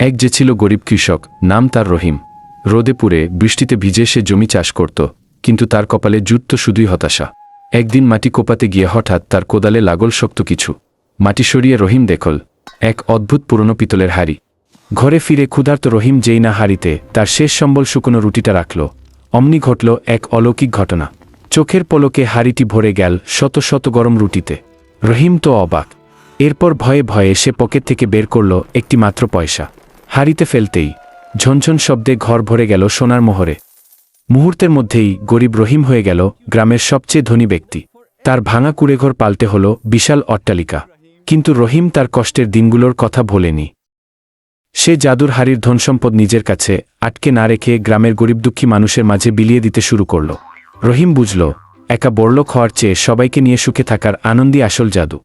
এক যে ছিল গরিব কৃষক, নাম তার রহিম। রোদে পুড়ে বৃষ্টিতে ভিজে সে জমি চাষ করত, কিন্তু তার কপালে জুটত শুধুই হতাশা। একদিন মাটি কোপাতে গিয়ে হঠাৎ তার কোদালে লাগল শক্ত কিছু। মাটি সরিয়ে রহিম দেখল এক অদ্ভুত পুরনো পিতলের হাড়ি। ঘরে ফিরে ক্ষুধার্ত রহিম যেই না হাড়িতে তার শেষ সম্বল শুকনো রুটিটা রাখল, অমনি ঘটল এক অলৌকিক ঘটনা। চোখের পলকে হাড়িটি ভরে গেল শত শত গরম রুটিতে। রহিম তো অবাক। এরপর ভয়ে ভয়ে সে পকেট থেকে বের করল একটি মাত্র পয়সা। হাড়িতে ফেলতেই ঝনঝন শব্দে ঘর ভরে গেল সোনার মোহরে। মুহূর্তের মধ্যেই গরিব রহিম হয়ে গেল গ্রামের সবচেয়ে ধনী ব্যক্তি। তার ভাঙা কুঁড়েঘর পাল্টে হল বিশাল অট্টালিকা। কিন্তু রহিম তার কষ্টের দিনগুলোর কথা ভোলেনি। সে জাদুর হাড়ির ধনসম্পদ নিজের কাছে আটকে না রেখে গ্রামের গরিব দুঃখী মানুষের মাঝে বিলিয়ে দিতে শুরু করল। রহিম বুঝল, একা বড়লোক হওয়ার চেয়ে সবাইকে নিয়ে সুখে থাকার আনন্দই আসল জাদু।